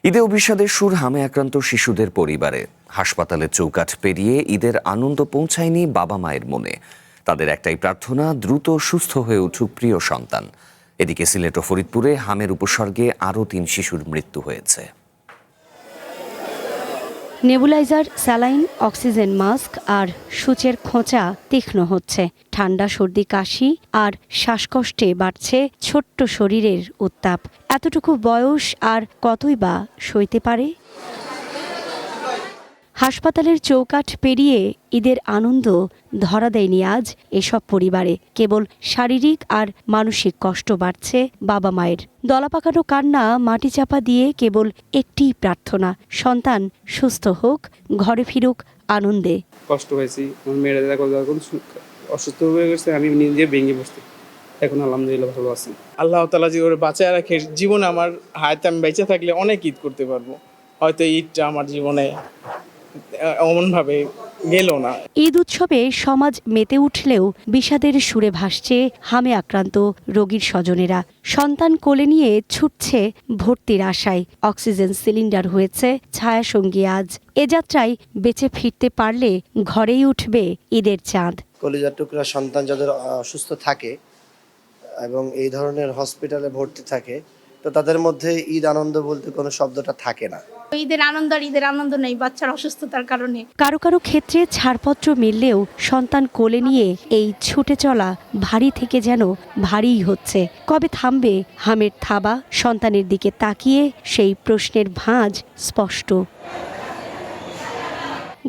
ঈদে অভিষাদের সুর হামে আক্রান্ত শিশুদের পরিবারে। হাসপাতালের চৌকাঠ পেরিয়ে ঈদের আনন্দ পৌঁছায়নি বাবা মায়ের মনে। তাদের একটাই প্রার্থনা, দ্রুত সুস্থ হয়ে উঠুক প্রিয় সন্তান। এদিকে সিলেট ও ফরিদপুরে হামের উপসর্গে আরও ৩ শিশুর মৃত্যু হয়েছে। নেবুলাইজার, স্যালাইন, অক্সিজেন মাস্ক আর সূচের খোঁচা তীক্ষ্ণ হচ্ছে। ঠান্ডা, সর্দি, কাশি আর শ্বাসকষ্টে বাড়ছে ছোট্ট শরীরের উত্তাপ। এতটুকু বয়স আর কতই বা সইতে পারে? হাসপাতালের চৌকাঠ পেরিয়ে ঈদের আনন্দ ধরা দেয়নি আজ এসব পরিবারে। কেবল শারীরিক আর মানসিক কষ্ট বাড়ছে বাবা মায়ের। দলাপাকানো কান্না মাটি চাপা দিয়ে কেবল একটিই প্রার্থনা, সন্তান সুস্থ হোক, ঘরে ফিরুক আনন্দে। কষ্ট হয়েছি, মেয়েরা যখন অসুস্থ হয়ে গেছে আমি নিজে ভেঙে বসছি। এখন আলহামদুলিল্লাহ ভালো আছি। আল্লাহ তাআলা যে ওরে বাঁচায় রাখে, জীবনে আমার হায়াতে আমি বেঁচে থাকলে অনেক ঈদ করতে পারবো। হয়তো ঈদটা আমার জীবনে অমনভাবে গেল না। ঈদ উৎসবে সমাজ মেতে উঠলেও বিষাদের সুরে ভাসছে হামে আক্রান্ত রোগীর স্বজনেরা। সন্তান কোলে নিয়ে ছুটছে ভর্তির আশায়। অক্সিজেন সিলিন্ডার হয়েছে ছায়াসঙ্গী আজ। এ যাত্রায় বেঁচে ফিরতে পারলে ঘরেই উঠবে ঈদের চাঁদ। কলিজার টুকরা সন্তান যাদের অসুস্থ থাকে এবং এই ধরনের হসপিটালে ভর্তি থাকে, তো তাদের মধ্যে ঈদ আনন্দ বলতে কোনো শব্দটা থাকে না। ঈদের আনন্দ নেই বাচ্চার অসুস্থতার কারণে। কারো কারো ক্ষেত্রে ছাড়পত্র মিললেও সন্তান কোলে নিয়ে এই ছুটে চলা ভারী থেকে যেন ভারীই হচ্ছে। কবে থামবে হামের থাবা? সন্তানের দিকে তাকিয়ে সেই প্রশ্নের ভাঁজ স্পষ্ট।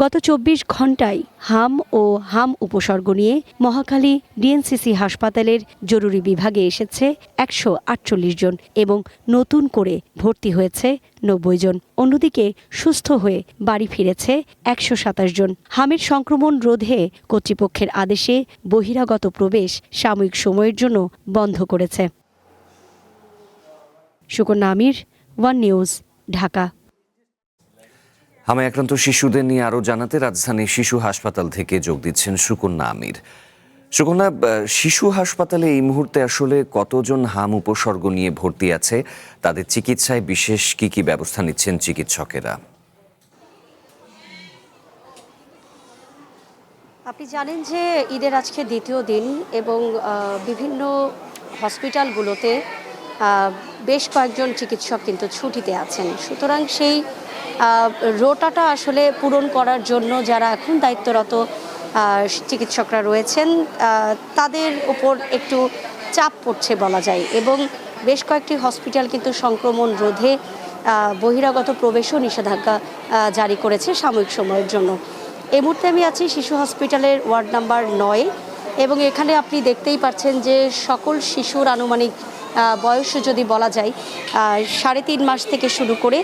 গত ২৪ ঘণ্টায় হাম ও হাম উপসর্গ নিয়ে মহাখালী ডিএনসিসি হাসপাতালের জরুরি বিভাগে এসেছে ১৪৮ জন এবং নতুন করে ভর্তি হয়েছে ৯০ জন। অন্যদিকে সুস্থ হয়ে বাড়ি ফিরেছে ১২৭ জন। হামের সংক্রমণ রোধে কর্তৃপক্ষের আদেশে বহিরাগত প্রবেশ সাময়িক সময়ের জন্য বন্ধ করেছে। সুকন্যা আমির, ওয়ান নিউজ, ঢাকা। হামে আক্রান্ত শিশুদের নিয়ে আরও জানাতে রাজধানী শিশু হাসপাতাল থেকে যোগ দিচ্ছেন সুকন্যা আমির। সুকন্যা, শিশু হাসপাতালে এই মুহূর্তে আসলে কতজন হাম উপসর্গ নিয়ে ভর্তি আছে? তাদের চিকিৎসায় বিশেষ কি ব্যবস্থা নিচ্ছেন চিকিৎসকেরা? আপনি জানেন যে ঈদের আজকে দ্বিতীয় দিন এবং বিভিন্ন হসপিটালগুলোতে বেশ কয়েকজন চিকিৎসক কিন্তু ছুটিতে আছেন। সুতরাং সেই রোটাটা আসলে পূরণ করার জন্য যারা এখন দায়িত্বরত চিকিৎসকরা রয়েছেন তাদের উপর একটু চাপ পড়ছে বলা যায়। এবং বেশ কয়েকটি হসপিটাল কিন্তু সংক্রমণ রোধে বহিরাগত প্রবেশও নিষেধাজ্ঞা জারি করেছে সাময়িক সময়ের জন্য। এই মুহূর্তে আমি আছি শিশু হসপিটালের ওয়ার্ড নাম্বার ৯ এবং এখানে আপনি দেখতেই পাচ্ছেন যে সকল শিশুর আনুমানিক বয়স যদি বলা যায় ৩.৫ মাস থেকে শুরু করে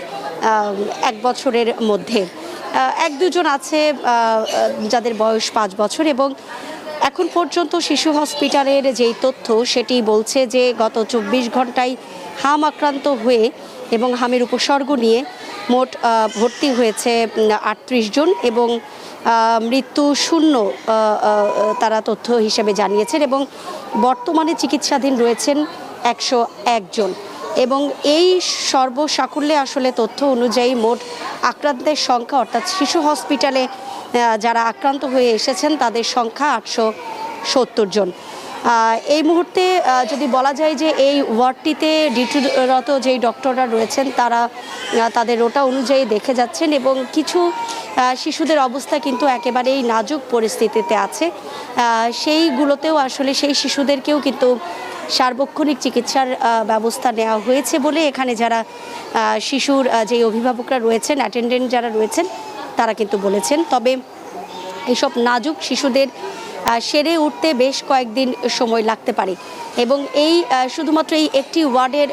১ বছরের মধ্যে। ১-২ জন আছে যাদের বয়স ৫ বছর। এবং এখন পর্যন্ত শিশু হসপিটালের যেই তথ্য সেটি বলছে যে গত ২৪ ঘণ্টায় হাম আক্রান্ত হয়ে এবং হামের উপসর্গ নিয়ে মোট ভর্তি হয়েছে ৩৮ জন এবং মৃত্যু শূন্য তারা তথ্য হিসেবে জানিয়েছেন এবং বর্তমানে চিকিৎসাধীন রয়েছেন ১০১ জন। এবং এই সর্বসাকুল্যে আসলে তথ্য অনুযায়ী মোট আক্রান্তের সংখ্যা, অর্থাৎ শিশু হসপিটালে যারা আক্রান্ত হয়ে এসেছেন তাদের সংখ্যা ৮৭০ জন। এই মুহূর্তে যদি বলা যায় যে এই ওয়ার্ডটিতে ডিউটিরত যেই ডক্টররা রয়েছেন তারা তাদের রোটা অনুযায়ী দেখে যাচ্ছেন এবং কিছু শিশুদের অবস্থা কিন্তু একেবারেই নাজুক পরিস্থিতিতে আছে। সেইগুলোতেও আসলে সেই শিশুদেরকেও কিন্তু সার্বক্ষণিক চিকিৎসার ব্যবস্থা নেওয়া হয়েছে বলে এখানে যারা শিশুর যে অভিভাবকরা রয়েছেন, অ্যাটেন্ডেন্ট যারা রয়েছেন তারা কিন্তু বলেছেন। তবে এইসব নাজুক শিশুদের সেরে উঠতে বেশ কয়েকদিন সময় লাগতে পারে এবং এই শুধুমাত্র এই একটি ওয়ার্ডের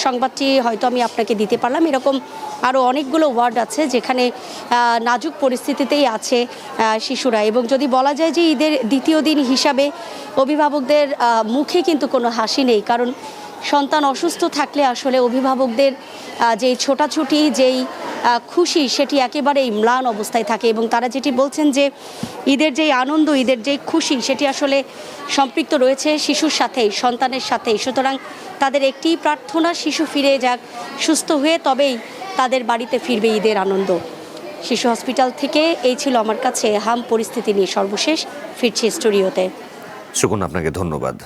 সংবাদটি হয়তো আমি আপনাকে দিতে পারলাম। এরকম আরও অনেকগুলো ওয়ার্ড আছে যেখানে নাজুক পরিস্থিতিতেই আছে শিশুরা। এবং যদি বলা যায় যে ঈদের দ্বিতীয় দিন হিসাবে অভিভাবকদের মুখে কিন্তু কোনো হাসি নেই, কারণ সন্তান অসুস্থ থাকলে আসলে অভিভাবকদের যেই ছোটাছুটি, যেই খুশি সেটি একেবারেই ম্লান অবস্থায় থাকে এবং তারা যেটি বলছেন যে ঈদের যেই আনন্দ, ঈদের যেই খুশি সেটি আসলে সম্পৃক্ত রয়েছে শিশুর সাথেই, সন্তানের সাথেই। সুতরাং তাদের একটি প্রার্থনা, শিশু ফিরে যাক সুস্থ হয়ে, তবেই তাদের বাড়িতে ফিরবে ঈদের আনন্দ। শিশু হসপিটাল থেকে এই ছিল আমার কাছে হাম পরিস্থিতি নিয়ে সর্বশেষ। ফিরছি স্টুডিওতে। সুকন্যা, আপনাকে ধন্যবাদ।